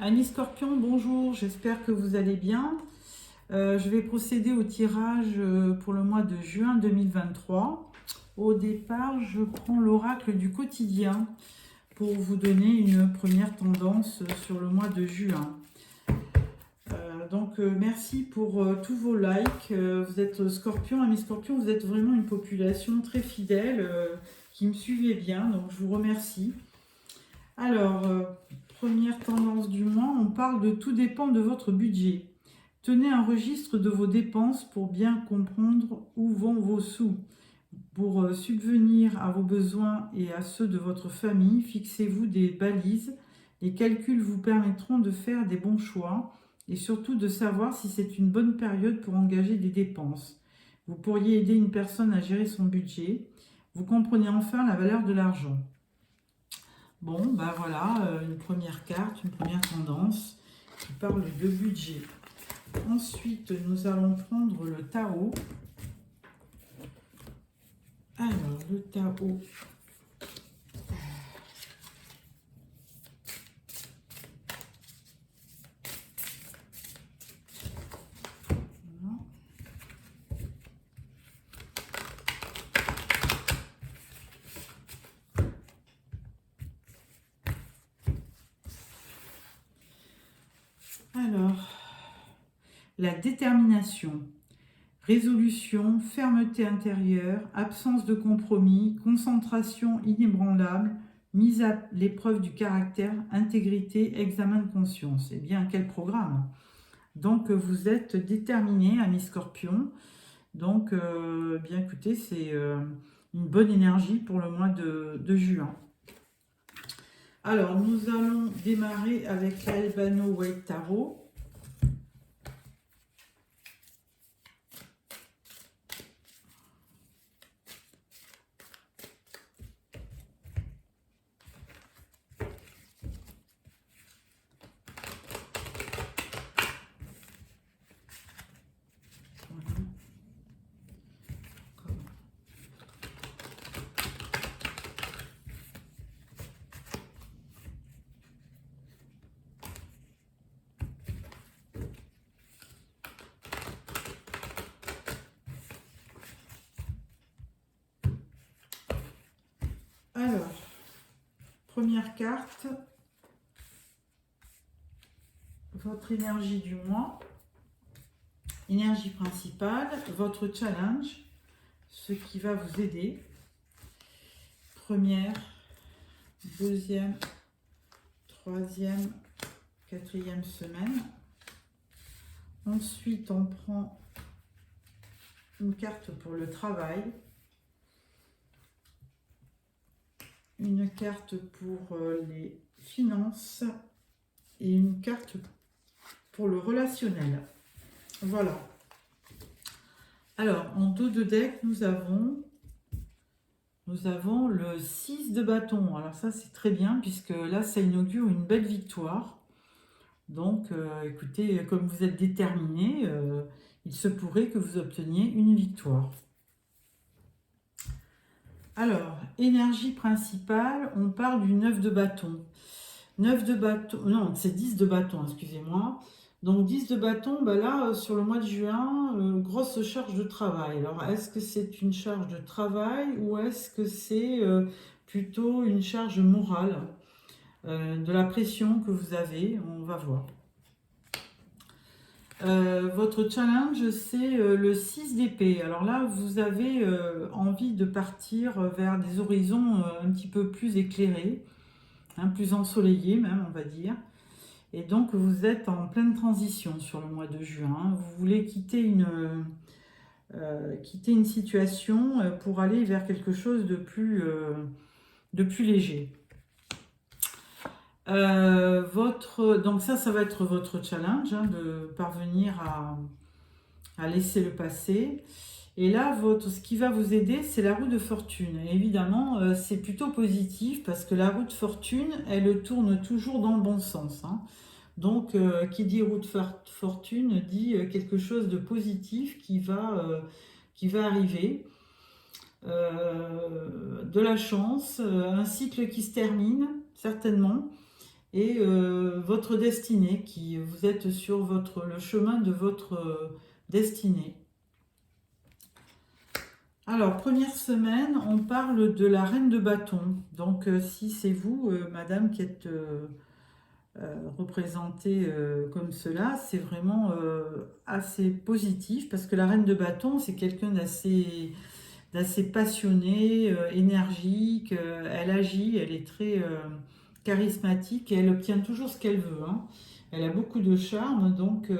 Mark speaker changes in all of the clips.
Speaker 1: Amis Scorpion, bonjour, j'espère que vous allez bien. Je vais procéder au tirage pour le mois de juin 2023. Au départ, je prends l'oracle du quotidien pour vous donner une première tendance sur le mois de juin. Merci pour tous vos likes. Vous êtes Scorpion, amis Scorpion, vous êtes vraiment une population très fidèle qui me suivait bien, donc je vous remercie. Alors, première tendance du mois, on parle de tout dépend de votre budget. Tenez un registre de vos dépenses pour bien comprendre où vont vos sous. Pour subvenir à vos besoins et à ceux de votre famille, fixez-vous des balises. Les calculs vous permettront de faire des bons choix et surtout de savoir si c'est une bonne période pour engager des dépenses. Vous pourriez aider une personne à gérer son budget. Vous comprenez enfin la valeur de l'argent. Bon, ben voilà, une première carte, une première tendance qui parle de budget. Ensuite, nous allons prendre le tarot. Alors, le tarot. Voilà. Alors, la détermination, résolution, fermeté intérieure, absence de compromis, concentration inébranlable, mise à l'épreuve du caractère, intégrité, examen de conscience. Eh bien, quel programme! Donc, vous êtes déterminé, ami Scorpion. Donc, bien écoutez, c'est une bonne énergie pour le mois de juin. Alors, nous allons démarrer avec l'Albano White Tarot. Alors, première carte, votre énergie du mois, énergie principale, votre challenge, ce qui va vous aider. Première, deuxième, troisième, quatrième semaine. Ensuite, on prend une carte pour le travail. Une carte pour les finances et une carte pour le relationnel. Voilà. Alors, en dos de deck, nous avons le 6 de bâton. Alors ça, c'est très bien, puisque là, ça inaugure une belle victoire. Donc, écoutez, comme vous êtes déterminé, il se pourrait que vous obteniez une victoire. Alors, énergie principale, on parle du 9 de bâton. 9 de bâton, non, c'est 10 de bâton, excusez-moi. Donc 10 de bâton, ben là, sur le mois de juin, grosse charge de travail. Alors, est-ce que c'est une charge de travail ou est-ce que c'est plutôt une charge morale de la pression que vous avez? On va voir. Votre challenge, c'est le 6 d'épée. Alors là, vous avez envie de partir vers des horizons un petit peu plus éclairés, hein, plus ensoleillés même, on va dire. Et donc, vous êtes en pleine transition sur le mois de juin. Vous voulez quitter une situation pour aller vers quelque chose de plus léger. Donc ça va être votre challenge, hein, de parvenir à laisser le passé. Et là, ce qui va vous aider, c'est la roue de fortune. Et évidemment, c'est plutôt positif parce que la roue de fortune, elle tourne toujours dans le bon sens, hein. Donc, qui dit roue de fortune dit quelque chose de positif qui va arriver. De la chance, un cycle qui se termine, certainement. et votre destinée, vous êtes sur le chemin de votre destinée. Alors, première semaine, on parle de la reine de bâton. Donc, si c'est vous, madame, qui êtes représentée comme cela, c'est vraiment assez positif parce que la reine de bâton, c'est quelqu'un d'assez passionné, énergique. Elle agit, elle est très charismatique et elle obtient toujours ce qu'elle veut, hein. Elle a beaucoup de charme, donc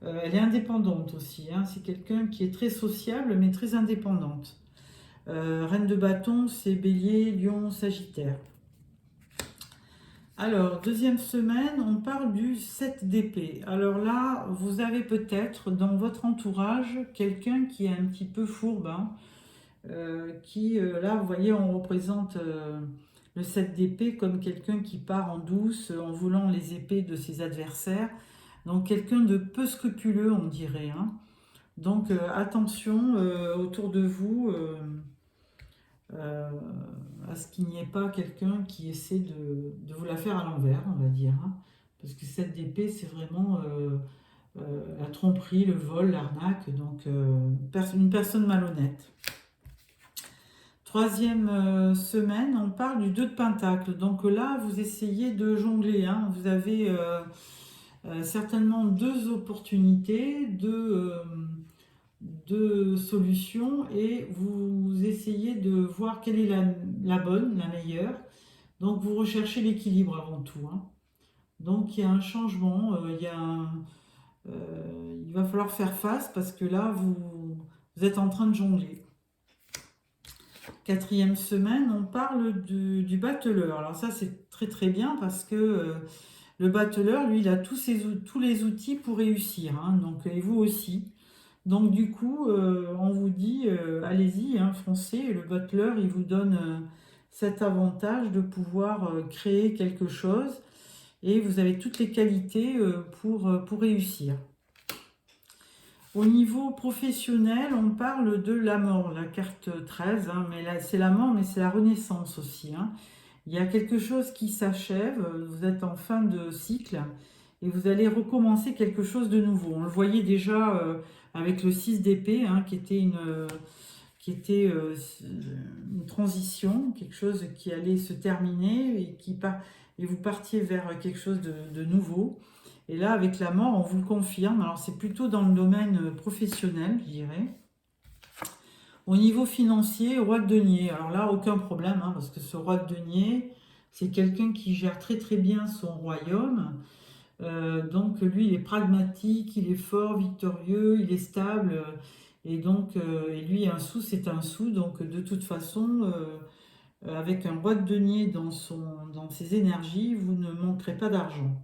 Speaker 1: elle est indépendante aussi, hein. C'est quelqu'un qui est très sociable mais très indépendante. Reine de bâton, c'est Bélier, Lion, Sagittaire. Alors, deuxième semaine, on parle du 7 d'épée. Alors là, vous avez peut-être dans votre entourage quelqu'un qui est un petit peu fourbe, hein, là, vous voyez, on représente le 7 d'épée comme quelqu'un qui part en douce en voulant les épées de ses adversaires. Donc, quelqu'un de peu scrupuleux, on dirait, hein. Donc, attention autour de vous euh, à ce qu'il n'y ait pas quelqu'un qui essaie de vous la faire à l'envers, on va dire, hein. Parce que 7 d'épée, c'est vraiment la tromperie, le vol, l'arnaque, donc une personne malhonnête. Troisième semaine, on parle du 2 de Pentacle. Donc là, vous essayez de jongler, hein. Vous avez certainement deux opportunités, deux solutions, et vous essayez de voir quelle est la bonne, la meilleure. Donc vous recherchez l'équilibre avant tout, hein. Donc il y a un changement, il va falloir faire face parce que là, vous êtes en train de jongler. Quatrième semaine, on parle du battleur. Alors ça, c'est très très bien parce que le battleur, lui, il a tous les outils pour réussir, hein. Donc, et vous aussi. Donc du coup, on vous dit, allez-y, hein, foncez. Et le battleur, il vous donne cet avantage de pouvoir créer quelque chose. Et vous avez toutes les qualités pour réussir. Au niveau professionnel, on parle de la mort, la carte 13, hein, mais là, c'est la mort, mais c'est la renaissance aussi, hein. Il y a quelque chose qui s'achève, vous êtes en fin de cycle et vous allez recommencer quelque chose de nouveau. On le voyait déjà avec le 6 d'épée, hein, qui était une transition, quelque chose qui allait se terminer et vous partiez vers quelque chose de nouveau. Et là, avec la mort, on vous le confirme. Alors, c'est plutôt dans le domaine professionnel, je dirais. Au niveau financier, roi de denier. Alors là, aucun problème, hein, parce que ce roi de denier, c'est quelqu'un qui gère très très bien son royaume. Donc, lui, il est pragmatique, il est fort, victorieux, il est stable. Et donc, et lui, un sou, c'est un sou. Donc, de toute façon, avec un roi de denier dans ses énergies, vous ne manquerez pas d'argent.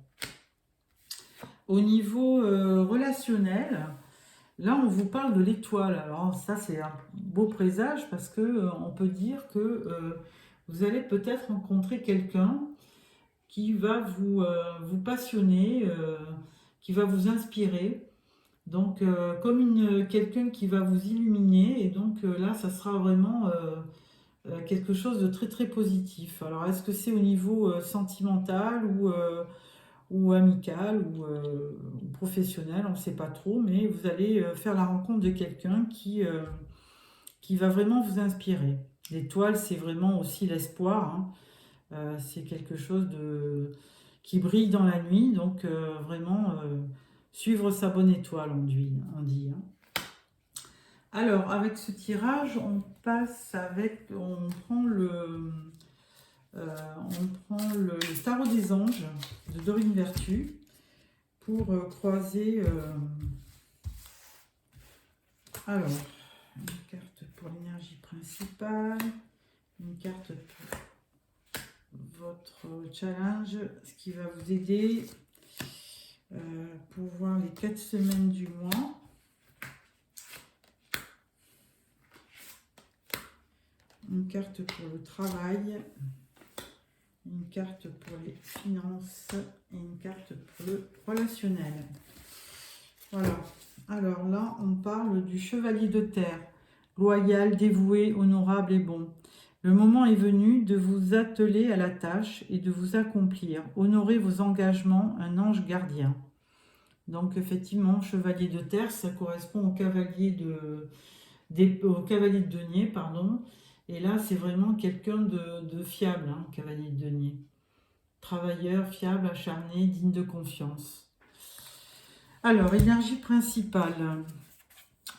Speaker 1: Au niveau relationnel, là on vous parle de l'étoile. Alors ça c'est un beau présage parce que on peut dire que vous allez peut-être rencontrer quelqu'un qui va vous passionner, qui va vous inspirer. Donc comme quelqu'un qui va vous illuminer et donc là ça sera vraiment quelque chose de très très positif. Alors est-ce que c'est au niveau sentimental ou amical ou professionnel, on ne sait pas trop, mais vous allez faire la rencontre de quelqu'un qui va vraiment vous inspirer. L'étoile, c'est vraiment aussi l'espoir, hein. C'est quelque chose qui brille dans la nuit, donc vraiment suivre sa bonne étoile, on dit, hein. Alors, avec ce tirage, on prend le tarot des anges de Dorine Vertu pour croiser. Alors, une carte pour l'énergie principale, une carte pour votre challenge, ce qui va vous aider pour voir les 4 semaines du mois. Une carte pour le travail, une carte pour les finances et une carte pour le relationnel. Voilà. Alors là, on parle du chevalier de terre, loyal, dévoué, honorable et bon. Le moment est venu de vous atteler à la tâche et de vous accomplir. Honorez vos engagements, un ange gardien. Donc effectivement, chevalier de terre, ça correspond au cavalier de denier, pardon. Et là, c'est vraiment quelqu'un de fiable, hein, cavalier de denier. Travailleur, fiable, acharné, digne de confiance. Alors, énergie principale.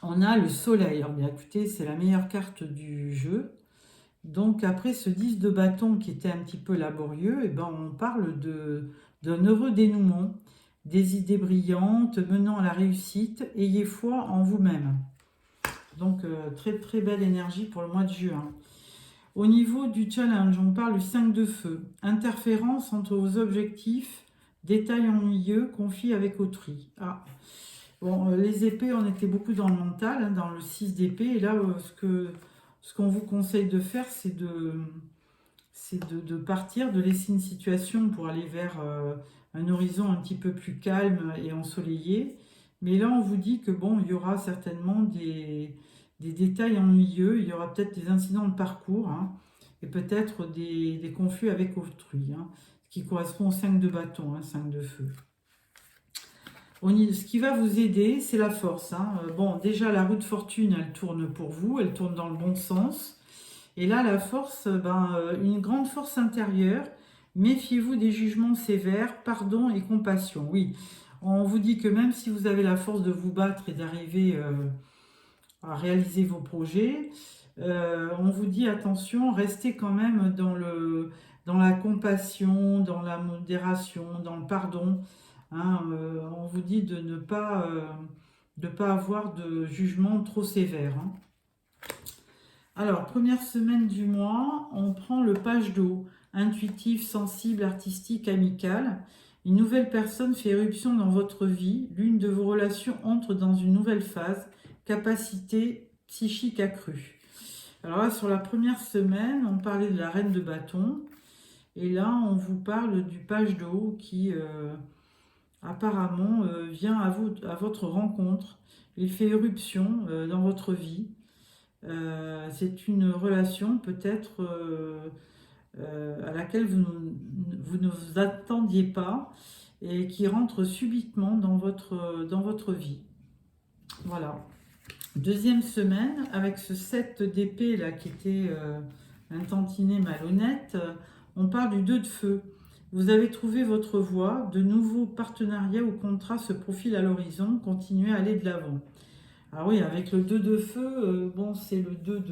Speaker 1: On a le soleil. Alors bien écoutez, c'est la meilleure carte du jeu. Donc après ce 10 de bâton qui était un petit peu laborieux, eh ben, on parle d'un heureux dénouement, des idées brillantes menant à la réussite. Ayez foi en vous-même. Donc très très belle énergie pour le mois de juin. Au niveau du challenge, on parle du 5 de feu. Interférence entre vos objectifs, détails ennuyeux, conflits avec autrui. Ah. Bon, les épées, on était beaucoup dans le mental, hein, dans le 6 d'épée. Et là, ce qu'on vous conseille de faire, c'est de partir, de laisser une situation pour aller vers un horizon un petit peu plus calme et ensoleillé. Mais là, on vous dit que bon, il y aura certainement des détails ennuyeux, il y aura peut-être des incidents de parcours, hein, et peut-être des conflits avec autrui, hein, ce qui correspond au 5 de bâton, hein, 5 de feu. Ce qui va vous aider, c'est la force. Hein. Bon, déjà, la roue de fortune, elle tourne pour vous, elle tourne dans le bon sens. Et là, la force, une grande force intérieure. Méfiez-vous des jugements sévères, pardon et compassion. Oui, on vous dit que même si vous avez la force de vous battre et d'arriver à réaliser vos projets, on vous dit attention, restez quand même dans la compassion, dans la modération, dans le pardon. Hein, on vous dit de ne pas avoir de jugement trop sévère. Hein. Alors, première semaine du mois, on prend le page d'eau. Intuitif, sensible, artistique, amical. Une nouvelle personne fait éruption dans votre vie. L'une de vos relations entre dans une nouvelle phase. Capacité psychique accrue. Alors là, sur la première semaine, on parlait de la reine de bâton. Et là, on vous parle du page d'eau qui... apparemment vient à votre rencontre. Il fait éruption dans votre vie. C'est une relation peut-être à laquelle vous ne vous attendiez pas et qui rentre subitement dans votre vie. Voilà. Deuxième semaine, avec ce 7 d'épée là qui était un tantinet malhonnête, on parle du 2 de feu. Vous avez trouvé votre voie, de nouveaux partenariats ou contrats se profilent à l'horizon, continuez à aller de l'avant. Alors oui, avec le 2 de feu, bon, c'est le 2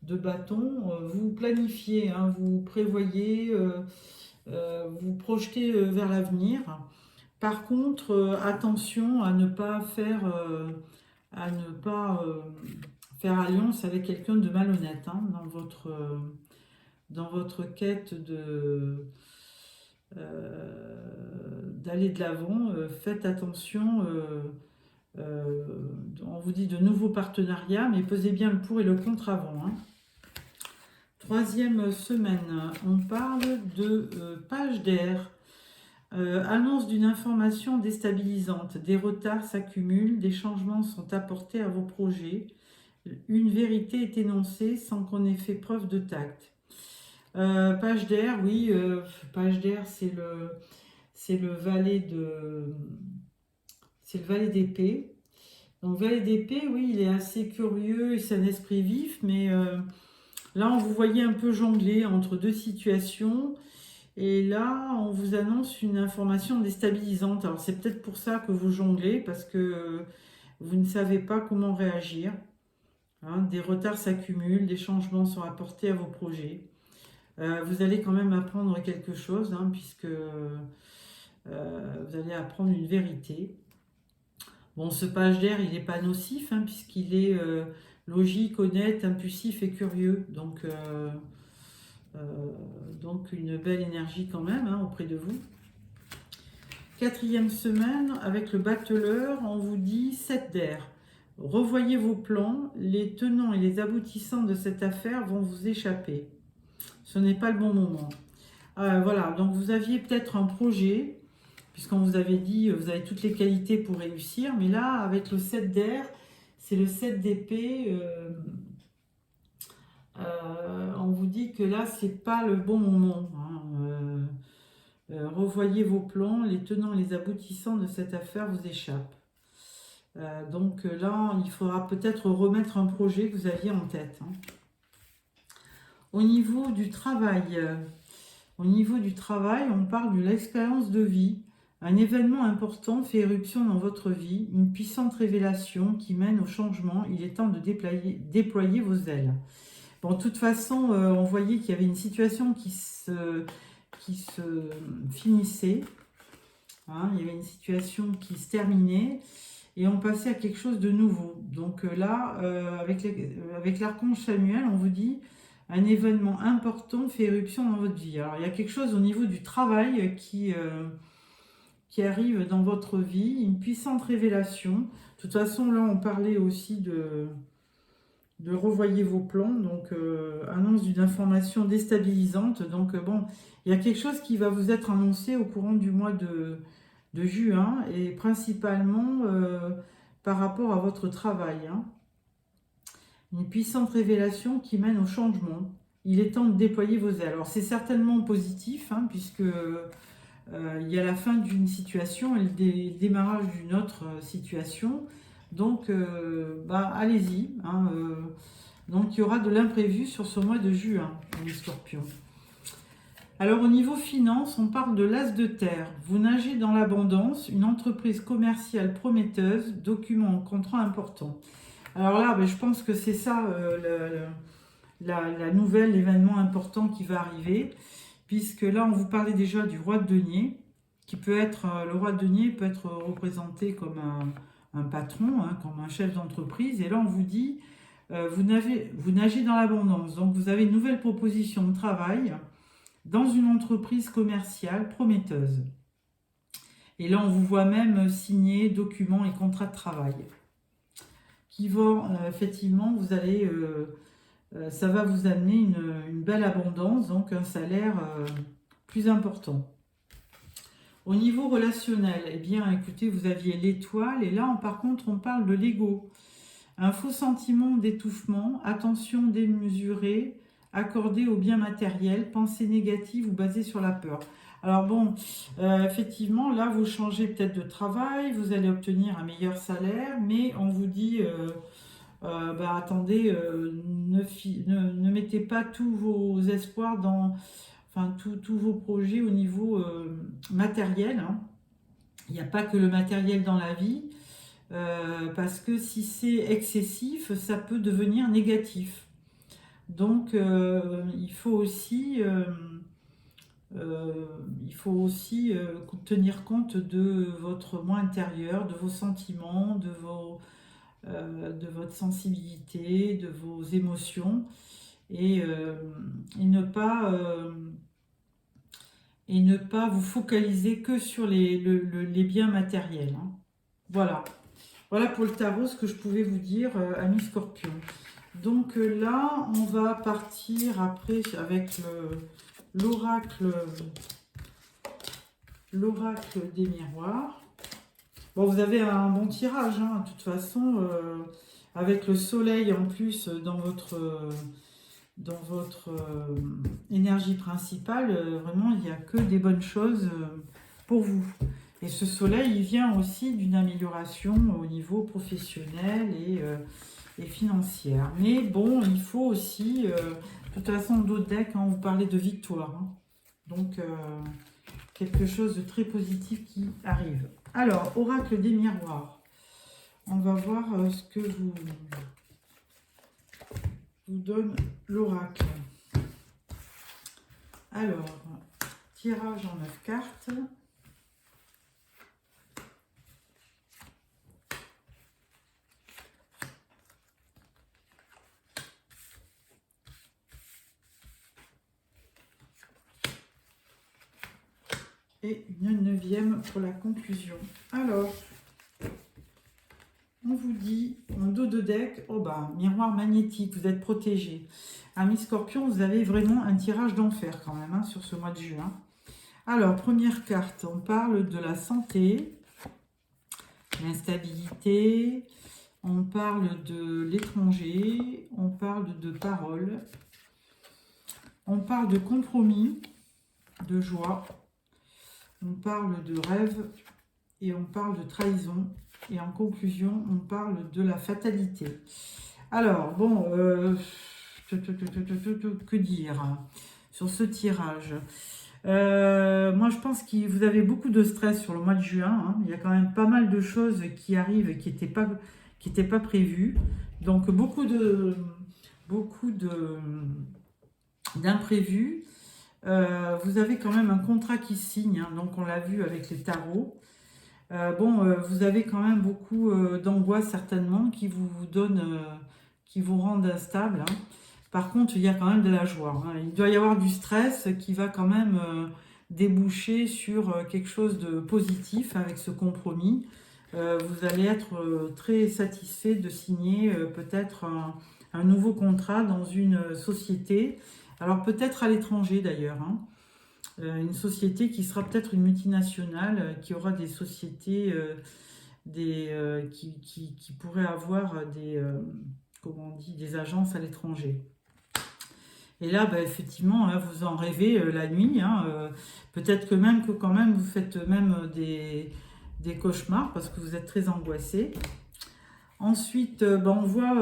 Speaker 1: de bâton, vous planifiez, hein, vous prévoyez, vous projetez vers l'avenir. Par contre, attention à ne pas faire alliance avec quelqu'un de malhonnête, hein, dans votre quête d'aller de l'avant. Faites attention, on vous dit de nouveaux partenariats, mais pesez bien le pour et le contre avant. Hein. Troisième semaine, on parle de page d'air. Annonce d'une information déstabilisante. Des retards s'accumulent, des changements sont apportés à vos projets. Une vérité est énoncée sans qu'on ait fait preuve de tact. Page d'air, oui, page d'air, c'est le valet d'épée. Donc valet d'épée, oui, il est assez curieux et c'est un esprit vif, mais là, on vous voyait un peu jongler entre deux situations. Et là, on vous annonce une information déstabilisante. Alors, c'est peut-être pour ça que vous jonglez, parce que vous ne savez pas comment réagir. Hein, des retards s'accumulent, des changements sont apportés à vos projets. Vous allez quand même apprendre quelque chose, hein, puisque vous allez apprendre une vérité. Bon, ce page d'air, il n'est pas nocif, hein, puisqu'il est logique, honnête, impulsif et curieux. Donc une belle énergie quand même, hein, auprès de vous. Quatrième semaine, avec le battleur, on vous dit 7 d'air. Revoyez vos plans, les tenants et les aboutissants de cette affaire vont vous échapper. Ce n'est pas le bon moment. Voilà, donc vous aviez peut-être un projet, puisqu'on vous avait dit, vous avez toutes les qualités pour réussir, mais là, avec le 7 d'air, c'est le 7 d'épée. on vous dit que là, c'est pas le bon moment. Hein. Revoyez vos plans, les tenants et les aboutissants de cette affaire vous échappent. Donc là, il faudra peut-être remettre un projet que vous aviez en tête. Hein. Au niveau du travail, on parle de l'expérience de vie. Un événement important fait éruption dans votre vie, une puissante révélation qui mène au changement. Il est temps de déployer vos ailes. Bon, de toute façon, on voyait qu'il y avait une situation qui se finissait. Hein, il y avait une situation qui se terminait et on passait à quelque chose de nouveau. Donc là, avec l'archange Samuel, on vous dit un événement important fait éruption dans votre vie. Alors il y a quelque chose au niveau du travail qui arrive dans votre vie, une puissante révélation. De toute façon, là, on parlait aussi de revoyer vos plans, donc annonce d'une information déstabilisante. Donc bon, il y a quelque chose qui va vous être annoncé au courant du mois de juin, et principalement par rapport à votre travail. Hein. Une puissante révélation qui mène au changement. Il est temps de déployer vos ailes. Alors c'est certainement positif, hein, puisque il y a la fin d'une situation et le démarrage d'une autre situation. Donc, allez-y. Hein, donc, il y aura de l'imprévu sur ce mois de juin, les scorpions. Alors, au niveau finance, on parle de l'as de terre. Vous nagez dans l'abondance, une entreprise commerciale prometteuse, document, contrat important. Alors là, je pense que c'est ça la nouvelle, l'événement important qui va arriver. Puisque là, on vous parlait déjà du roi de denier, qui peut être, le roi de denier peut être représenté comme un patron, hein, comme un chef d'entreprise. Et là, on vous dit, vous nagez dans l'abondance. Donc, vous avez une nouvelle proposition de travail dans une entreprise commerciale prometteuse. Et là, on vous voit même signer documents et contrats de travail qui vont, effectivement, vous allez... ça va vous amener une belle abondance, donc un salaire plus important. Au niveau relationnel, eh bien, écoutez, vous aviez l'étoile, et là, par contre, on parle de l'ego. Un faux sentiment d'étouffement, attention démesurée, accordée au bien matériel, pensée négative ou basée sur la peur. Alors bon, effectivement, là, vous changez peut-être de travail, vous allez obtenir un meilleur salaire, mais on vous dit... attendez, ne mettez pas tous vos espoirs dans, enfin, tous vos projets au niveau matériel. Hein. Il n'y a pas que le matériel dans la vie, parce que si c'est excessif, ça peut devenir négatif. Donc, il faut aussi tenir compte de votre moi intérieur, de vos sentiments, de votre sensibilité, de vos émotions, et ne pas vous focaliser que sur les biens matériels. Hein. Voilà. Voilà pour le tarot ce que je pouvais vous dire, amis Scorpion. Donc là, on va partir après avec l'oracle des miroirs. Bon, vous avez un bon tirage, hein, de toute façon, avec le soleil en plus dans votre énergie principale, vraiment, il n'y a que des bonnes choses pour vous. Et ce soleil, il vient aussi d'une amélioration au niveau professionnel et financière. Mais bon, il faut aussi, de toute façon, d'autres decks, hein, vous parlez de victoire. Hein. Donc, quelque chose de très positif qui arrive. Alors, oracle des miroirs. On va voir ce que vous donne l'oracle. Alors, tirage en 9 cartes. Et une 9e pour la conclusion. Alors, on vous dit, en dos de deck, miroir magnétique, vous êtes protégé. Amis Scorpion, vous avez vraiment un tirage d'enfer quand même, hein, sur ce mois de juin. Alors, première carte, on parle de la santé, l'instabilité, on parle de l'étranger, on parle de parole, On parle de compromis, de joie, on parle de rêve et on parle de trahison. Et en conclusion, on parle de la fatalité. Alors, bon, que dire sur ce tirage? Moi, je pense que vous avez beaucoup de stress sur le mois de juin. Hein. Il y a quand même pas mal de choses qui arrivent et qui n'étaient pas prévues. Donc, beaucoup d'imprévus. Vous avez quand même un contrat qui se signe. Hein. Donc, on l'a vu avec les tarots. Vous avez quand même beaucoup d'angoisse certainement qui vous donnent, qui vous rendent instable. Hein. Par contre, il y a quand même de la joie. Hein. Il doit y avoir du stress qui va quand même déboucher sur quelque chose de positif avec ce compromis. Vous allez être très satisfait de signer peut-être un nouveau contrat dans une société. Alors peut-être à l'étranger d'ailleurs. Hein. Une société qui sera peut-être une multinationale, qui aura des sociétés qui pourraient avoir comment on dit, des agences à l'étranger. Et là, effectivement, hein, vous en rêvez la nuit. Hein, peut-être que quand même, vous faites même des cauchemars parce que vous êtes très angoissé. Ensuite, on voit,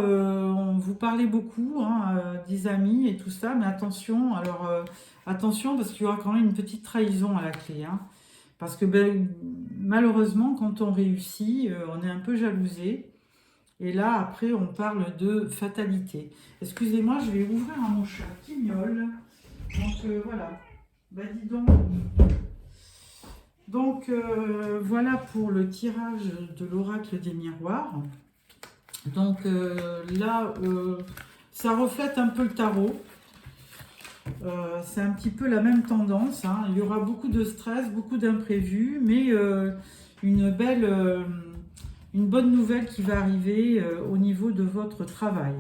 Speaker 1: vous parlez beaucoup, hein, des amis et tout ça, mais attention, alors attention parce qu'il y aura quand même une petite trahison à la clé. Hein, parce que malheureusement, quand on réussit, on est un peu jalousé. Et là, après, on parle de fatalité. Excusez-moi, je vais ouvrir à mon chat qui miaule. Donc, voilà. Dis donc. Donc, voilà pour le tirage de l'oracle des miroirs. Donc, là, ça reflète un peu le tarot. C'est un petit peu la même tendance. Hein. Il y aura beaucoup de stress, beaucoup d'imprévus, mais une bonne nouvelle qui va arriver au niveau de votre travail.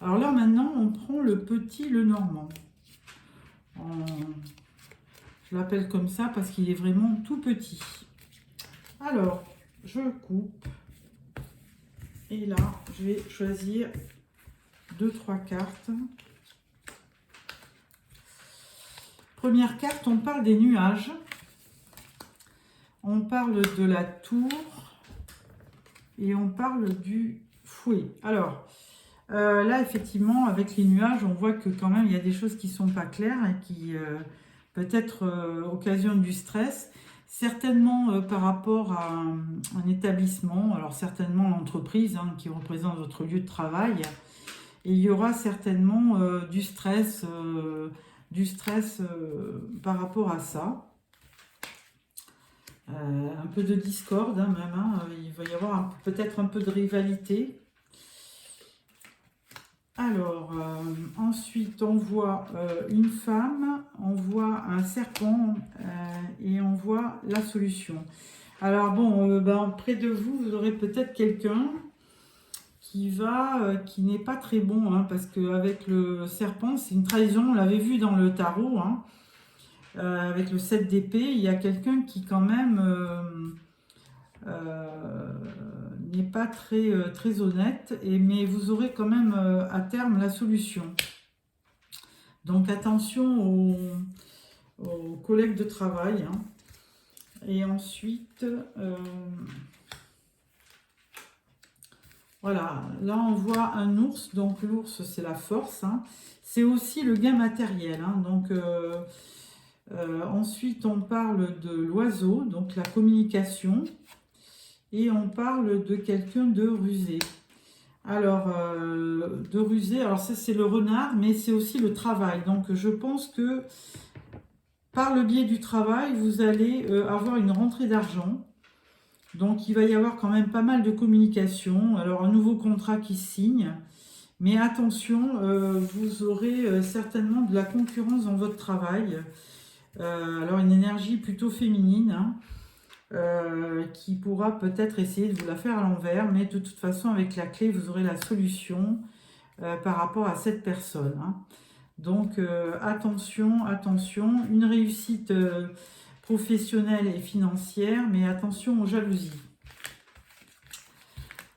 Speaker 1: Alors là, maintenant, on prend le petit Lenormand. Je l'appelle comme ça parce qu'il est vraiment tout petit. Alors, je coupe. Et là, je vais choisir 2-3 cartes. Première carte, on parle des nuages. On parle de la tour. Et on parle du fouet. Alors, là, effectivement, avec les nuages, on voit que quand même, il y a des choses qui ne sont pas claires et qui peut-être occasionnent du stress. Certainement par rapport à un établissement, alors certainement l'entreprise hein, qui représente votre lieu de travail. Et il y aura certainement du stress par rapport à ça. Un peu de discorde hein, même, hein. Il va y avoir peut-être un peu de rivalité. Alors, ensuite on voit une femme, on voit un serpent et on voit la solution. Alors bon, près de vous, vous aurez peut-être quelqu'un qui n'est pas très bon, hein, parce qu'avec le serpent, c'est une trahison, on l'avait vu dans le tarot, hein. Avec le 7 d'épée, il y a quelqu'un qui quand même n'est pas très honnête, mais vous aurez quand même à terme la solution. Donc attention aux collègues de travail. Hein. Et ensuite, voilà, là on voit un ours, donc l'ours c'est la force. Hein. C'est aussi le gain matériel. Hein. Donc ensuite, on parle de l'oiseau, donc la communication, et on parle de quelqu'un de rusé. Alors, de rusé, alors ça c'est le renard, mais c'est aussi le travail. Donc, je pense que par le biais du travail, vous allez avoir une rentrée d'argent. Donc, il va y avoir quand même pas mal de communication. Alors, un nouveau contrat qui se signe. Mais attention, vous aurez certainement de la concurrence dans votre travail. Alors une énergie plutôt féminine hein, qui pourra peut-être essayer de vous la faire à l'envers, mais de toute façon avec la clé vous aurez la solution par rapport à cette personne. Hein. Donc attention, une réussite professionnelle et financière, mais attention aux jalousies.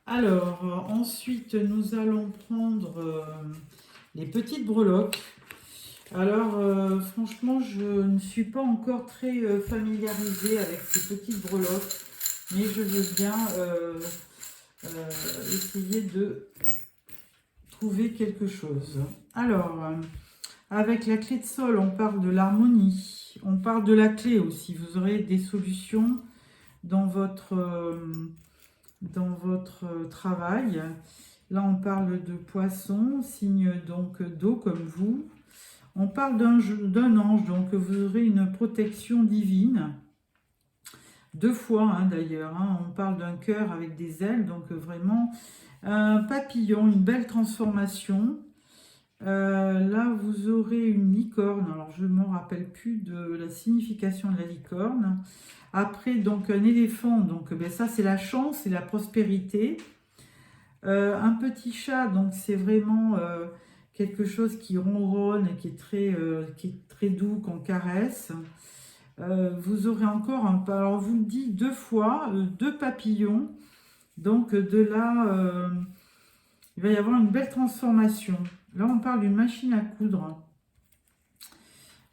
Speaker 1: Alors ensuite nous allons prendre les petites breloques. Alors, franchement, je ne suis pas encore très familiarisée avec ces petites breloques, mais je veux bien essayer de trouver quelque chose. Alors, avec la clé de sol, on parle de l'harmonie, on parle de la clé aussi. Vous aurez des solutions dans votre travail. Là, on parle de poisson, signe donc d'eau comme vous. On parle d'un ange, donc vous aurez une protection divine. 2 fois d'ailleurs, on parle d'un cœur avec des ailes, donc vraiment un papillon, une belle transformation. Là, vous aurez une licorne. Alors, je ne me rappelle plus de la signification de la licorne. Après, donc, un éléphant. Donc, ça, c'est la chance et la prospérité. Un petit chat, donc, c'est vraiment quelque chose qui ronronne et qui est très doux, qu'on caresse. Vous aurez encore alors, vous le dites 2 fois, 2 papillons. Donc, de là, il va y avoir une belle transformation. Là, on parle d'une machine à coudre.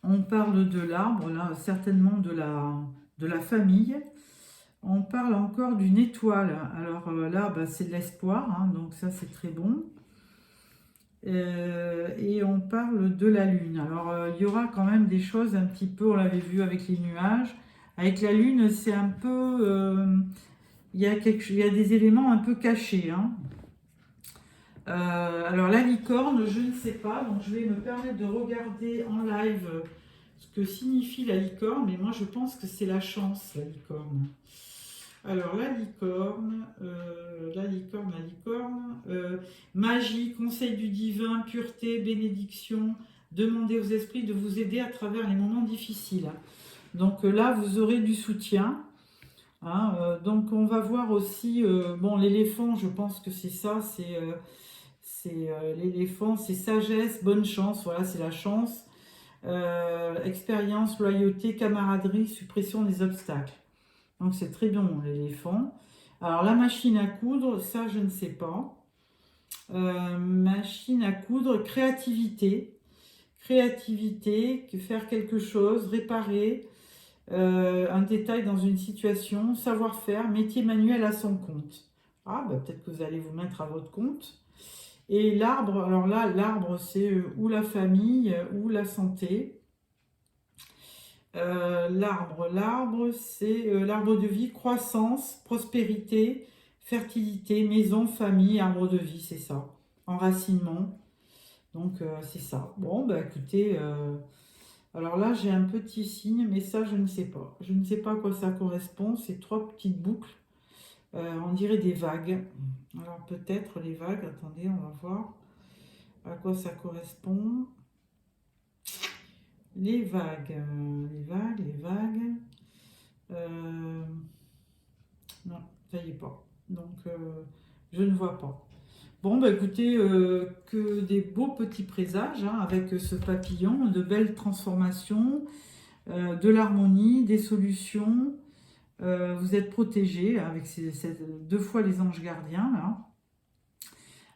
Speaker 1: On parle de l'arbre, là, certainement de la famille. On parle encore d'une étoile. Alors là, c'est de l'espoir, donc ça, c'est très bon. Et on parle de la lune. Alors, il y aura quand même des choses un petit peu, on l'avait vu avec les nuages. Avec la lune, c'est un peu... il y a des éléments un peu cachés, alors la licorne, je ne sais pas, donc je vais me permettre de regarder en live ce que signifie la licorne, mais moi je pense que c'est la chance, la licorne. Alors la licorne, magie, conseil du divin, pureté, bénédiction, demandez aux esprits de vous aider à travers les moments difficiles. Donc là vous aurez du soutien. Donc on va voir aussi, bon l'éléphant, je pense que c'est ça, c'est l'éléphant, c'est sagesse, bonne chance, voilà, c'est la chance. Expérience, loyauté, camaraderie, suppression des obstacles. Donc c'est très bon l'éléphant. Alors la machine à coudre, ça je ne sais pas. Machine à coudre, créativité. Créativité, faire quelque chose, réparer un détail dans une situation, savoir-faire, métier manuel à son compte. Peut-être que vous allez vous mettre à votre compte. Et l'arbre, alors là, l'arbre, c'est ou la famille ou la santé. L'arbre, c'est l'arbre de vie, croissance, prospérité, fertilité, maison, famille, arbre de vie, c'est ça. Enracinement. Donc, c'est ça. Bon, écoutez, alors là, j'ai un petit signe, mais ça, je ne sais pas. Je ne sais pas à quoi ça correspond. C'est 3 petites boucles. On dirait des vagues. Alors peut-être les vagues, attendez, on va voir à quoi ça correspond. Les vagues. Non, ça y est pas. Donc je ne vois pas. Bon, écoutez, que des beaux petits présages avec ce papillon, de belles transformations, de l'harmonie, des solutions. Vous êtes protégés avec 2 fois les anges gardiens là.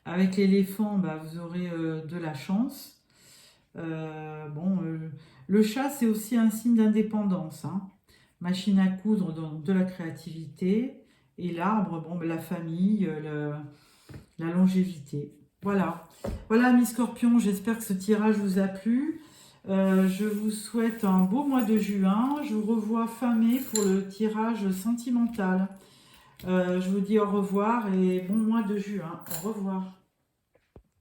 Speaker 1: Avec l'éléphant, vous aurez de la chance. Le chat, c'est aussi un signe d'indépendance. Machine à coudre, donc de la créativité. Et l'arbre, la famille, la longévité. Voilà. Voilà, mes scorpions, j'espère que ce tirage vous a plu. Je vous souhaite un beau mois de juin. Je vous revois fin mai pour le tirage sentimental. Je vous dis au revoir et bon mois de juin. Au revoir.